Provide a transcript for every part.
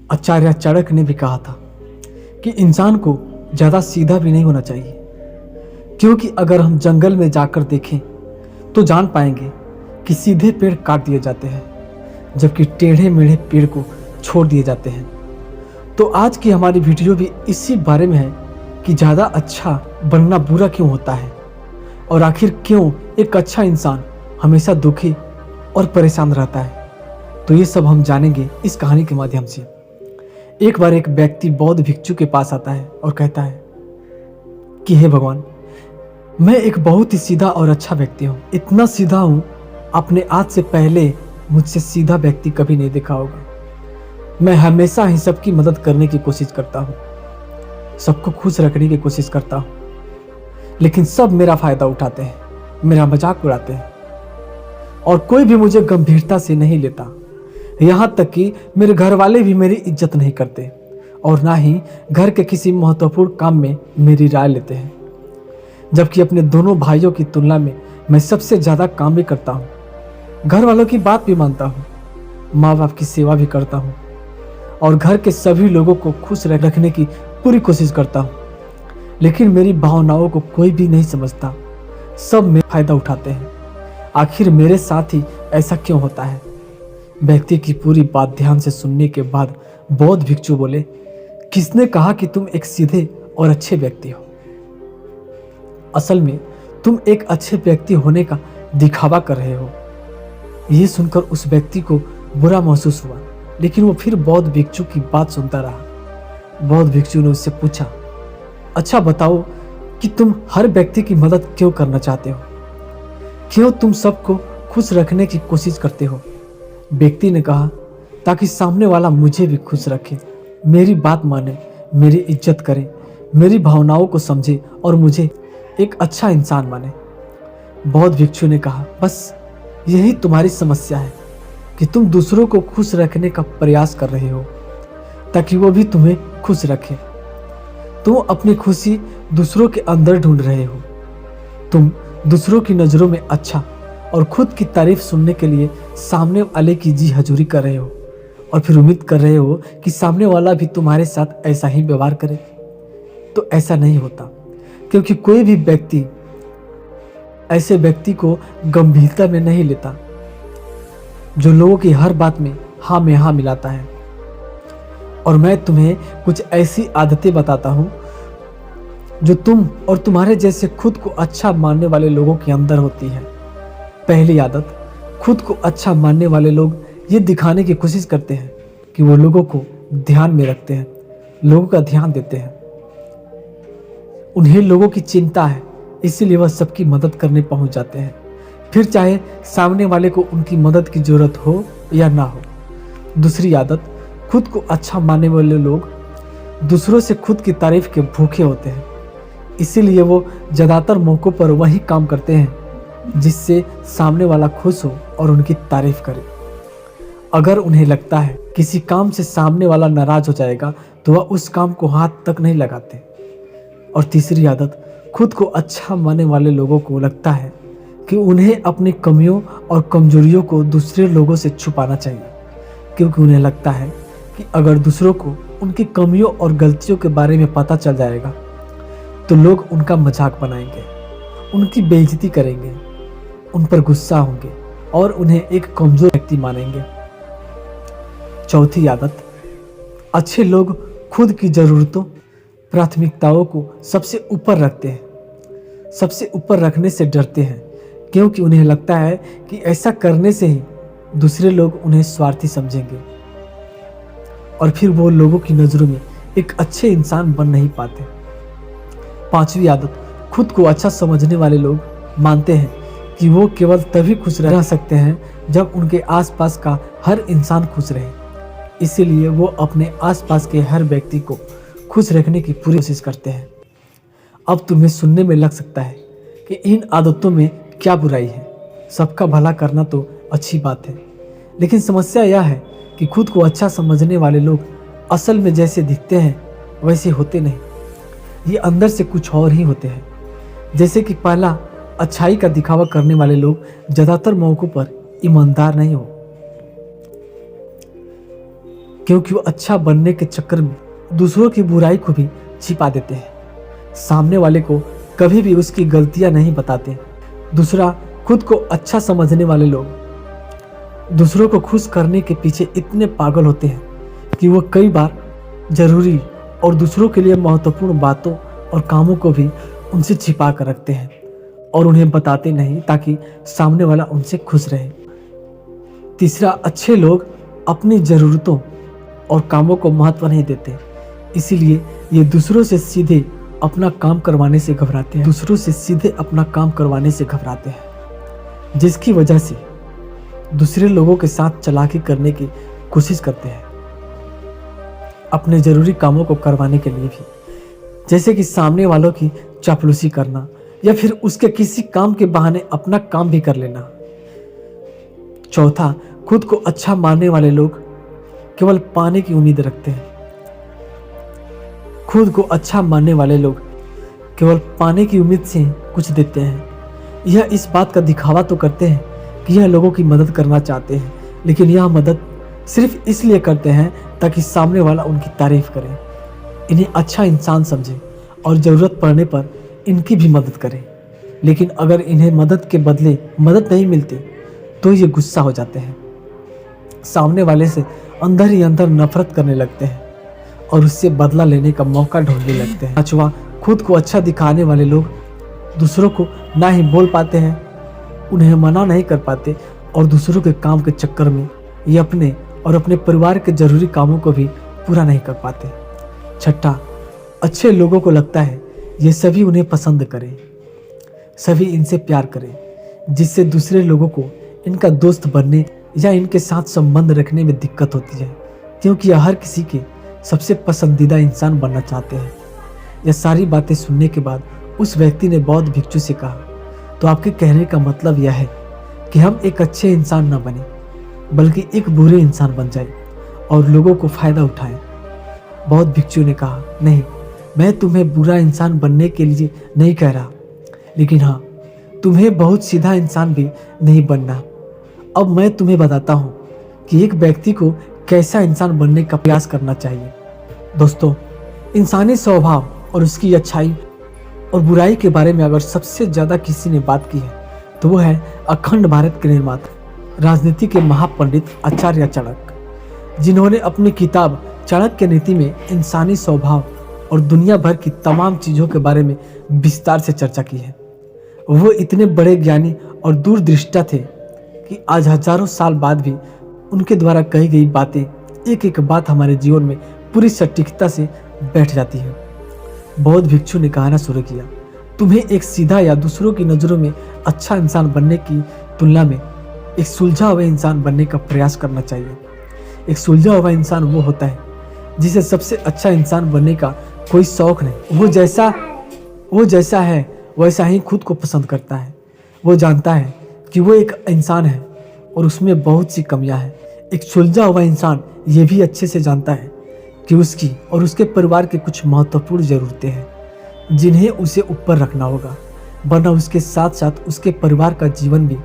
आचार्य चाणक्य ने भी कहा था कि इंसान को ज़्यादा सीधा भी नहीं होना चाहिए, क्योंकि अगर हम जंगल में जाकर देखें तो जान पाएंगे कि सीधे पेड़ काट दिए जाते हैं जबकि टेढ़े मेढ़े पेड़ को छोड़ दिए जाते हैं। तो आज की हमारी वीडियो भी इसी बारे में है कि ज़्यादा अच्छा बनना बुरा क्यों होता है और आखिर क्यों एक अच्छा इंसान हमेशा दुखी और परेशान रहता है। तो ये सब हम जानेंगे इस कहानी के माध्यम से। एक बार एक व्यक्ति बौद्ध भिक्षु के पास आता है और कहता है कि हे भगवान, मैं एक बहुत ही सीधा और अच्छा व्यक्ति हूँ। इतना सीधा हूँ, आपने आज से पहले मुझसे सीधा व्यक्ति कभी नहीं देखा होगा। मैं हमेशा ही सबकी मदद करने की कोशिश करता हूँ, सबको खुश रखने की कोशिश करता हूँ, लेकिन सब मेरा फायदा उठाते हैं, मेरा मजाक उड़ाते हैं और कोई भी मुझे गंभीरता से नहीं लेता। यहाँ तक कि मेरे घर वाले भी मेरी इज्जत नहीं करते और ना ही घर के किसी महत्वपूर्ण काम में मेरी राय लेते हैं, जबकि अपने दोनों भाइयों की तुलना में मैं सबसे ज़्यादा काम भी करता हूँ, घर वालों की बात भी मानता हूँ, माँ बाप की सेवा भी करता हूँ और घर के सभी लोगों को खुश रखने की पूरी कोशिश करता हूँ। लेकिन मेरी भावनाओं को कोई भी नहीं समझता, सब मेरा फायदा उठाते हैं। आखिर मेरे साथ ही ऐसा क्यों होता है? व्यक्ति की पूरी बात ध्यान से सुनने के बाद बौद्ध भिक्षु बोले, किसने कहा कि तुम एक सीधे और अच्छे व्यक्ति हो? असल में तुम एक अच्छे व्यक्ति होने का दिखावा कर रहे हो। यह सुनकर उस व्यक्ति को बुरा महसूस हुआ, लेकिन वो फिर बौद्ध भिक्षु की बात सुनता रहा। बौद्ध भिक्षु ने उससे पूछा, अच्छा बताओ कि तुम हर व्यक्ति की मदद क्यों करना चाहते हो? क्यों तुम सबको खुश रखने की कोशिश करते हो? व्यक्ति ने कहा, ताकि सामने वाला मुझे भी खुश रखे, मेरी बात माने, मेरी इज्जत करे, मेरी भावनाओं को समझे और मुझे एक अच्छा इंसान माने। बौद्ध भिक्षु ने कहा, बस यही तुम्हारी समस्या है कि तुम दूसरों को खुश रखने का प्रयास कर रहे हो ताकि वो भी तुम्हें खुश रखे। तुम अपनी खुशी दूसरों के अंदर ढूंढ रहे हो। तुम दूसरों की नज़रों में अच्छा और खुद की तारीफ सुनने के लिए सामने वाले की जी हजूरी कर रहे हो और फिर उम्मीद कर रहे हो कि सामने वाला भी तुम्हारे साथ ऐसा ही व्यवहार करे। तो ऐसा नहीं होता, क्योंकि कोई भी व्यक्ति ऐसे व्यक्ति को गंभीरता में नहीं लेता जो लोगों की हर बात में हाँ में हाँ मिलाता है। और मैं तुम्हें कुछ ऐसी आदतें बताता हूँ जो तुम और तुम्हारे जैसे खुद को अच्छा मानने वाले लोगों के अंदर होती है। पहली आदत, खुद को अच्छा मानने वाले लोग ये दिखाने की कोशिश करते हैं कि वो लोगों को ध्यान में रखते हैं, लोगों का ध्यान देते हैं। उन्हें लोगों की चिंता है, इसीलिए वह सबकी मदद करने पहुंच जाते हैं, फिर चाहे सामने वाले को उनकी मदद की जरूरत हो या ना हो। दूसरी आदत, खुद को अच्छा मानने वाले लोग दूसरों से खुद की तारीफ के भूखे होते हैं, इसीलिए वो ज़्यादातर मौक़ों पर वही काम करते हैं जिससे सामने वाला खुश हो और उनकी तारीफ करे। अगर उन्हें लगता है किसी काम से सामने वाला नाराज हो जाएगा तो वह उस काम को हाथ तक नहीं लगाते। और तीसरी आदत, खुद को अच्छा मानने वाले लोगों को लगता है कि उन्हें अपनी कमियों और कमजोरियों को दूसरे लोगों से छुपाना चाहिए, क्योंकि उन्हें लगता है कि अगर दूसरों को उनकी कमियों और गलतियों के बारे में पता चल जाएगा तो लोग उनका मजाक बनाएंगे, उनकी बेइज्जती करेंगे, उन पर गुस्सा होंगे और उन्हें एक कमजोर व्यक्ति मानेंगे। चौथी आदत, अच्छे लोग खुद की ज़रूरतों, प्राथमिकताओं को सबसे ऊपर रखते हैं। सबसे ऊपर रखने से डरते हैं, क्योंकि उन्हें लगता है कि ऐसा करने से ही दूसरे लोग उन्हें स्वार्थी समझेंगे और फिर वो लोगों की नज़रों में एक अच्छे इंसान बन नहीं पाते। पांचवी आदत, खुद को अच्छा समझने वाले लोग मानते हैं कि वो केवल तभी खुश रह सकते हैं जब उनके आसपास का हर इंसान खुश रहे, इसीलिए वो अपने आसपास के हर व्यक्ति को खुश रखने की पूरी कोशिश करते हैं। अब तुम्हें सुनने में लग सकता है कि इन आदतों में क्या बुराई है, सबका भला करना तो अच्छी बात है, लेकिन समस्या यह है कि खुद को अच्छा समझने वाले लोग असल में जैसे दिखते हैं वैसे होते नहीं, ये अंदर से कुछ और ही होते हैं। जैसे कि पहला, अच्छाई का दिखावा करने वाले लोग ज़्यादातर मौक़ों पर ईमानदार नहीं हो। क्योंकि वो अच्छा बनने के चक्कर में दूसरों की बुराई को भी छिपा देते हैं। सामने वाले को कभी भी उसकी गलतियां नहीं बताते। दूसरा, खुद को अच्छा समझने वाले लोग दूसरों को खुश करने के पीछे इतने पागल होते हैं कि वो कई बार जरूरी और दूसरों के लिए महत्वपूर्ण बातों और कामों को भी उनसे छिपा कर रखते हैं और उन्हें बताते नहीं, ताकि सामने वाला उनसे खुश रहे। तीसरा, अच्छे लोग अपनी ज़रूरतों और कामों को महत्व नहीं देते, इसीलिए ये दूसरों से सीधे अपना काम करवाने से घबराते हैं, जिसकी वजह से दूसरे लोगों के साथ चालाकी करने की कोशिश करते हैं अपने ज़रूरी कामों को करवाने के लिए भी, जैसे कि सामने वालों की चापलूसी करना या फिर उसके किसी काम के बहाने अपना काम भी कर लेना। चौथा, खुद को अच्छा मानने वाले लोग केवल पाने की उम्मीद रखते हैं। खुद को अच्छा मानने वाले लोग केवल पाने की उम्मीद से कुछ देते हैं। यह इस बात का दिखावा तो करते हैं कि यह लोगों की मदद करना चाहते हैं, लेकिन यह मदद सिर्फ इसलिए करते हैं ताकि सामने वाला उनकी तारीफ करे, इन्हें अच्छा इंसान समझे और ज़रूरत पड़ने पर इनकी भी मदद करे। लेकिन अगर इन्हें मदद के बदले मदद नहीं मिलती तो ये गुस्सा हो जाते हैं, सामने वाले से अंदर ही अंदर नफरत करने लगते हैं और उससे बदला लेने का मौका ढूंढने लगते हैं। पांचवा, खुद को अच्छा दिखाने वाले लोग दूसरों को ना ही बोल पाते हैं, उन्हें मना नहीं कर पाते और दूसरों के काम के चक्कर में ये अपने और अपने परिवार के जरूरी कामों को भी पूरा नहीं कर पाते। छठा, अच्छे लोगों को लगता है ये सभी उन्हें पसंद करें, सभी इनसे प्यार करें, जिससे दूसरे लोगों को इनका दोस्त बनने या इनके साथ संबंध रखने में दिक्कत होती है, क्योंकि यह हर किसी के सबसे पसंदीदा इंसान बनना चाहते हैं। यह सारी बातें सुनने के बाद उस व्यक्ति ने बौद्ध भिक्षु से कहा, तो आपके कहने का मतलब यह है कि हम एक अच्छे इंसान न बने बल्कि एक बुरे इंसान बन जाए और लोगों को फायदा उठाएं। बौद्ध भिक्षु ने कहा, नहीं, मैं तुम्हें बुरा इंसान बनने के लिए नहीं कह रहा, लेकिन हाँ, तुम्हें बहुत सीधा इंसान भी नहीं बनना। अब मैं तुम्हें बताता हूँ कि एक व्यक्ति को कैसा इंसान बनने का प्रयास करना चाहिए। दोस्तों, इंसानी स्वभाव और उसकी अच्छाई और बुराई के बारे में अगर सबसे ज़्यादा किसी ने बात की है तो वो है अखंड भारत के निर्माता, राजनीति के महापंडित आचार्य चाणक्य, जिन्होंने अपनी किताब चाणक्य नीति में इंसानी स्वभाव और दुनिया भर की तमाम चीज़ों के बारे में विस्तार से चर्चा की है। वो इतने बड़े ज्ञानी और दूरदृष्टा थे कि आज हजारों साल बाद भी उनके द्वारा कही गई बातें एक एक बात हमारे जीवन में पूरी सटीकता से बैठ जाती है। बौद्ध भिक्षु ने कहना शुरू किया, तुम्हें एक सीधा या दूसरों की नज़रों में अच्छा इंसान बनने की तुलना में एक सुलझा हुआ इंसान बनने का प्रयास करना चाहिए। एक सुलझा हुआ इंसान वो होता है जिसे सबसे अच्छा इंसान बनने का कोई शौक नहीं। वो जैसा है वैसा ही खुद को पसंद करता है। वो जानता है कि वो एक इंसान है और उसमें बहुत सी कमियां हैं। एक सुलझा हुआ इंसान ये भी अच्छे से जानता है कि उसकी और उसके परिवार की कुछ महत्वपूर्ण ज़रूरतें हैं जिन्हें उसे ऊपर रखना होगा, वरना उसके साथ साथ उसके परिवार का जीवन भी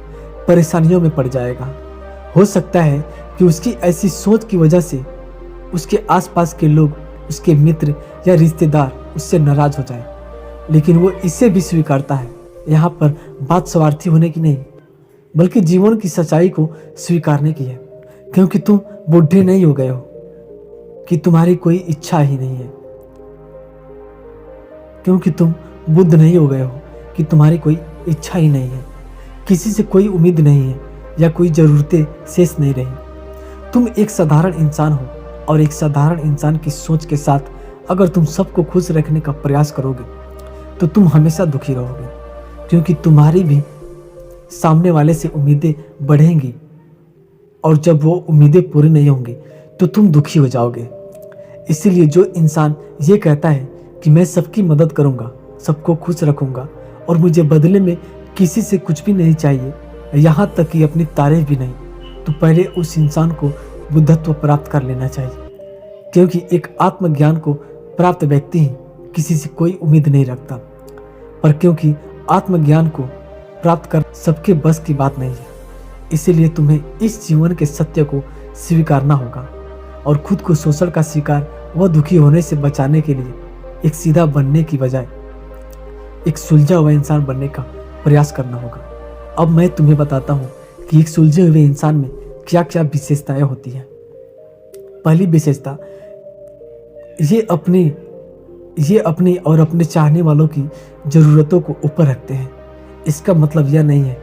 परेशानियों में पड़ जाएगा। हो सकता है कि उसकी ऐसी सोच की वजह से उसके आसपास के लोग, उसके मित्र या रिश्तेदार उससे नाराज हो जाएं, लेकिन वो इसे भी स्वीकारता है। यहाँ पर बात स्वार्थी होने की नहीं, बल्कि जीवन की सच्चाई को स्वीकारने की है, क्योंकि तुम बूढ़े नहीं हो गए हो कि तुम्हारी कोई इच्छा ही नहीं है, क्योंकि तुम बुद्ध नहीं हो गए हो कि तुम्हारी कोई इच्छा ही नहीं है, किसी से कोई उम्मीद नहीं है या कोई ज़रूरतें शेष नहीं रही। तुम एक साधारण इंसान हो और एक साधारण इंसान की सोच के साथ अगर तुम सबको खुश रखने का प्रयास करोगे तो तुम हमेशा दुखी रहोगे, क्योंकि तुम्हारी भी सामने वाले से उम्मीदें बढ़ेंगी और जब वो उम्मीदें पूरी नहीं होंगी तो तुम दुखी हो जाओगे। इसीलिए जो इंसान ये कहता है कि मैं सबकी मदद करूँगा, सबको खुश रखूँगा और मुझे बदले में किसी से कुछ भी नहीं चाहिए, यहाँ तक कि अपनी तारीफ भी नहीं, तो पहले उस इंसान को बुद्धत्व प्राप्त कर लेना चाहिए, क्योंकि एक आत्मज्ञान को प्राप्त व्यक्ति ही किसी से कोई उम्मीद नहीं रखता। पर क्योंकि आत्मज्ञान को प्राप्त कर सबके बस की बात नहीं है, इसीलिए तुम्हें इस जीवन के सत्य को स्वीकारना होगा और खुद को शोषण का शिकार व दुखी होने से बचाने के लिए एक सीधा बनने की बजाय एक सुलझा हुआ इंसान बनने का प्रयास करना होगा। अब मैं तुम्हें बताता हूँ कि एक सुलझे हुए इंसान में क्या क्या विशेषताएं होती हैं। पहली विशेषता, ये अपनी और अपने चाहने वालों की ज़रूरतों को ऊपर रखते हैं। इसका मतलब यह नहीं है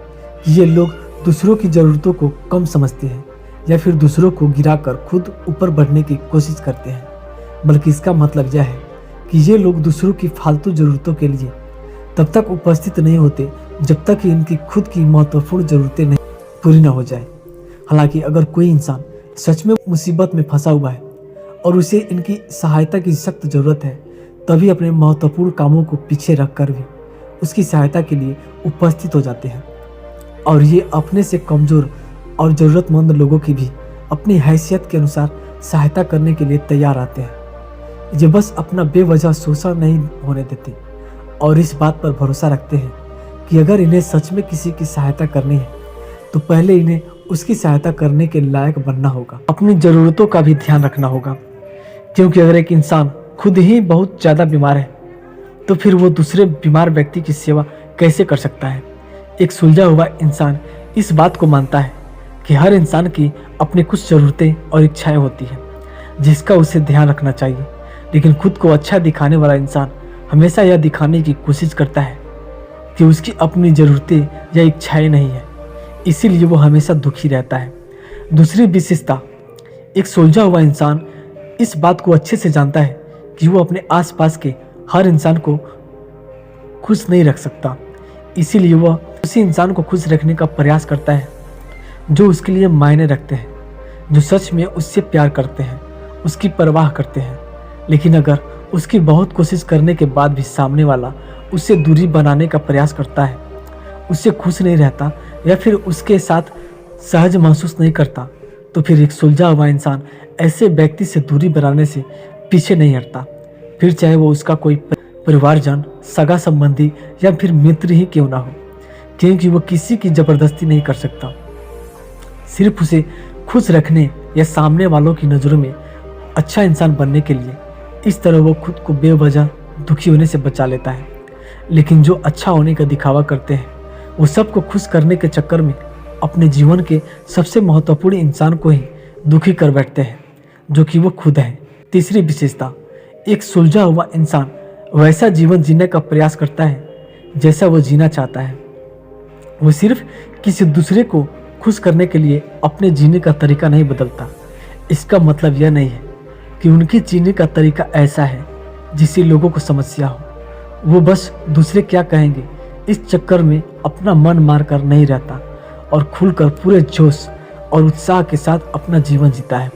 कि ये लोग दूसरों की ज़रूरतों को कम समझते हैं या फिर दूसरों को गिराकर खुद ऊपर बढ़ने की कोशिश करते हैं, बल्कि इसका मतलब यह है कि ये लोग दूसरों की फालतू ज़रूरतों के लिए तब तक उपस्थित नहीं होते जब तक कि इनकी खुद की महत्वपूर्ण ज़रूरतें नहीं पूरी ना हो जाए। हालांकि अगर कोई इंसान सच में मुसीबत में फंसा हुआ है और उसे इनकी सहायता की सख्त ज़रूरत है, तभी अपने महत्वपूर्ण कामों को पीछे रखकर भी उसकी सहायता के लिए उपस्थित हो जाते हैं। और ये अपने से कमज़ोर और ज़रूरतमंद लोगों की भी अपनी हैसियत के अनुसार सहायता करने के लिए तैयार आते हैं। ये बस अपना बेवजह शोषण नहीं होने देते और इस बात पर भरोसा रखते हैं कि अगर इन्हें सच में किसी की सहायता करनी है तो पहले इन्हें उसकी सहायता करने के लायक बनना होगा। अपनी ज़रूरतों का भी ध्यान रखना होगा, क्योंकि अगर एक इंसान खुद ही बहुत ज़्यादा बीमार है तो फिर वो दूसरे बीमार व्यक्ति की सेवा कैसे कर सकता है। एक सुलझा हुआ इंसान इस बात को मानता है कि हर इंसान की अपनी कुछ ज़रूरतें और इच्छाएं होती हैं जिसका उसे ध्यान रखना चाहिए, लेकिन खुद को अच्छा दिखाने वाला इंसान हमेशा यह दिखाने की कोशिश करता है कि उसकी अपनी ज़रूरतें या इच्छाएं नहीं है, इसीलिए वो हमेशा दुखी रहता है। दूसरी विशेषता, एक सुलझा हुआ इंसान इस बात को अच्छे से जानता है कि वो अपने आसपास के हर इंसान को खुश नहीं रख सकता, इसीलिए वह उसी इंसान को खुश रखने का प्रयास करता है जो उसके लिए मायने रखते हैं, जो सच में उससे प्यार करते हैं, उसकी परवाह करते हैं। लेकिन अगर उसकी बहुत कोशिश करने के बाद भी सामने वाला उससे दूरी बनाने का प्रयास करता है, उससे खुश नहीं रहता या फिर उसके साथ सहज महसूस नहीं करता, तो फिर एक सुलझा हुआ इंसान ऐसे व्यक्ति से दूरी बनाने से पीछे नहीं हटता, फिर चाहे वो उसका कोई परिवारजन, सगा संबंधी या फिर मित्र ही क्यों ना हो, क्योंकि वो किसी की ज़बरदस्ती नहीं कर सकता। सिर्फ उसे खुश रखने या सामने वालों की नज़रों में अच्छा इंसान बनने के लिए इस तरह वो खुद को बेवजह दुखी होने से बचा लेता है। लेकिन जो अच्छा होने का दिखावा करते हैं वो सबको खुश करने के चक्कर में अपने जीवन के सबसे महत्वपूर्ण इंसान को ही दुखी कर बैठते हैं, जो कि वो खुद है। तीसरी विशेषता, एक सुलझा हुआ इंसान वैसा जीवन जीने का प्रयास करता है जैसा वो जीना चाहता है। वो सिर्फ किसी दूसरे को खुश करने के लिए अपने जीने का तरीका नहीं बदलता। इसका मतलब यह नहीं है कि उनके जीने का तरीका ऐसा है जिससे लोगों को समस्या हो। वो बस दूसरे क्या कहेंगे इस चक्कर में अपना मन मार कर नहीं रहता और खुलकर पूरे जोश और उत्साह के साथ अपना जीवन जीता है।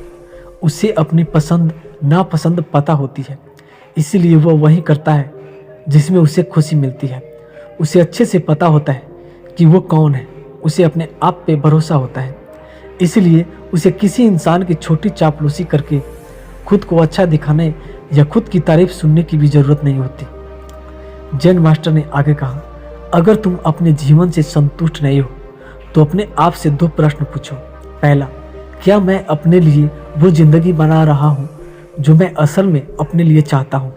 उसे अपनी पसंद नापसंद पता होती है, इसीलिए वह वही करता है जिसमें उसे खुशी मिलती है। उसे अच्छे से पता होता है कि वो कौन है, उसे अपने आप पे भरोसा होता है, इसलिए उसे किसी इंसान की छोटी चापलूसी करके खुद को अच्छा दिखाने या खुद की तारीफ सुनने की भी ज़रूरत नहीं होती। जैन मास्टर ने आगे कहा, अगर तुम अपने जीवन से संतुष्ट नहीं हो तो अपने आप से दो प्रश्न पूछो। पहला, क्या मैं अपने लिए वो जिंदगी बना रहा हूँ जो मैं असल में अपने लिए चाहता हूँ?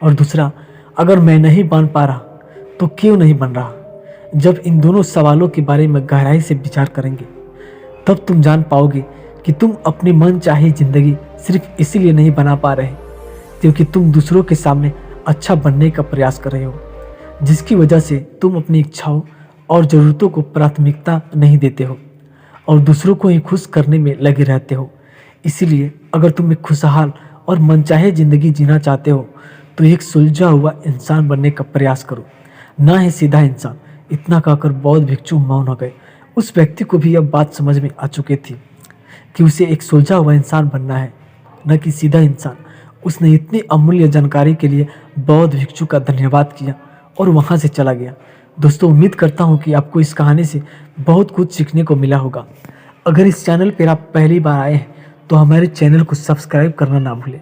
और दूसरा, अगर मैं नहीं बन पा रहा तो क्यों नहीं बन रहा? जब इन दोनों सवालों के बारे में गहराई से विचार करेंगे तब तुम जान पाओगे कि तुम अपनी मन चाही जिंदगी सिर्फ इसीलिए नहीं बना पा रहे क्योंकि तुम दूसरों के सामने अच्छा बनने का प्रयास कर रहे हो, जिसकी वजह से तुम अपनी इच्छाओं और ज़रूरतों को प्राथमिकता नहीं देते हो और दूसरों को ही खुश करने में लगे रहते हो। इसीलिए अगर तुम एक खुशहाल और मनचाहे ज़िंदगी जीना चाहते हो तो एक सुलझा हुआ इंसान बनने का प्रयास करो, ना ही सीधा इंसान। इतना कहकर बौद्ध भिक्षु मौन हो गए। उस व्यक्ति को भी अब बात समझ में आ चुकी थी कि उसे एक सुलझा हुआ इंसान बनना है, न कि सीधा इंसान। उसने इतनी अमूल्य जानकारी के लिए बौद्ध भिक्षु का धन्यवाद किया और वहाँ से चला गया। दोस्तों, उम्मीद करता हूँ कि आपको इस कहानी से बहुत कुछ सीखने को मिला होगा। अगर इस चैनल पर आप पहली बार आए हैं तो हमारे चैनल को सब्सक्राइब करना ना भूलें।